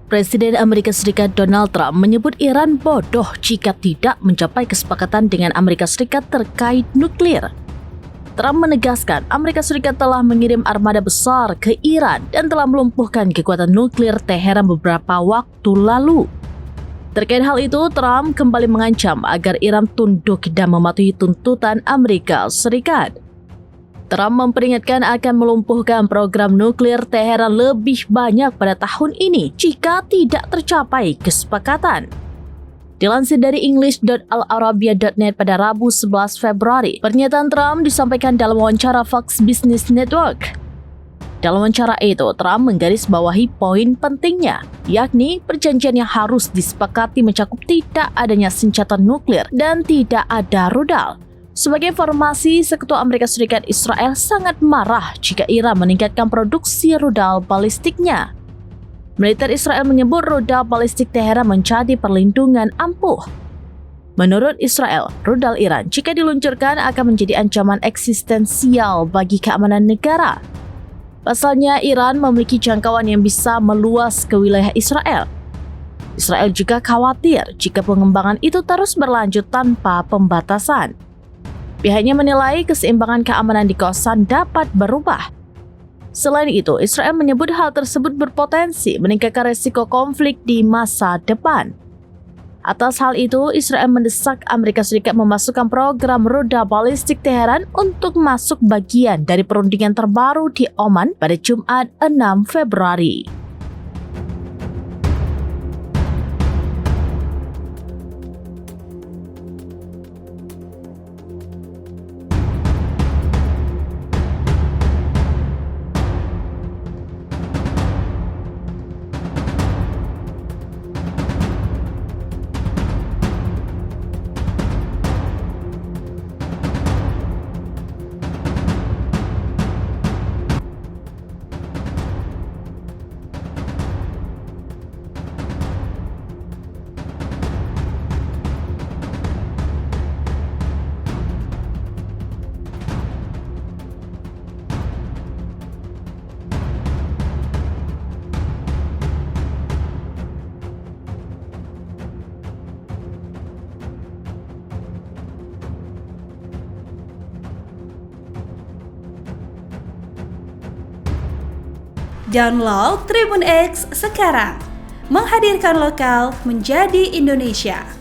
Presiden Amerika Serikat Donald Trump menyebut Iran bodoh jika tidak mencapai kesepakatan dengan Amerika Serikat terkait nuklir. Trump menegaskan Amerika Serikat telah mengirim armada besar ke Iran dan telah melumpuhkan kekuatan nuklir Teheran beberapa waktu lalu. Terkait hal itu, Trump kembali mengancam agar Iran tunduk dan mematuhi tuntutan Amerika Serikat. Trump memperingatkan akan melumpuhkan program nuklir Teheran lebih banyak pada tahun ini jika tidak tercapai kesepakatan. Dilansir dari english.alarabia.net pada Rabu 11 Februari, pernyataan Trump disampaikan dalam wawancara Fox Business Network. Dalam wawancara itu, Trump menggarisbawahi poin pentingnya, yakni perjanjian yang harus disepakati mencakup tidak adanya senjata nuklir dan tidak ada rudal. Sebagai informasi, Sekutu Amerika Serikat Israel sangat marah jika Iran meningkatkan produksi rudal balistiknya. Militer Israel menyebut rudal balistik Teheran menjadi perlindungan ampuh. Menurut Israel, rudal Iran jika diluncurkan akan menjadi ancaman eksistensial bagi keamanan negara. Pasalnya, Iran memiliki jangkauan yang bisa meluas ke wilayah Israel. Israel juga khawatir jika pengembangan itu terus berlanjut tanpa pembatasan. Pihaknya menilai keseimbangan keamanan di kawasan dapat berubah. Selain itu, Israel menyebut hal tersebut berpotensi meningkatkan resiko konflik di masa depan. Atas hal itu, Israel mendesak Amerika Serikat memasukkan program rudal balistik Teheran untuk masuk bagian dari perundingan terbaru di Oman pada Jumat 6 Februari. Download Tribun X sekarang, menghadirkan lokal menjadi Indonesia.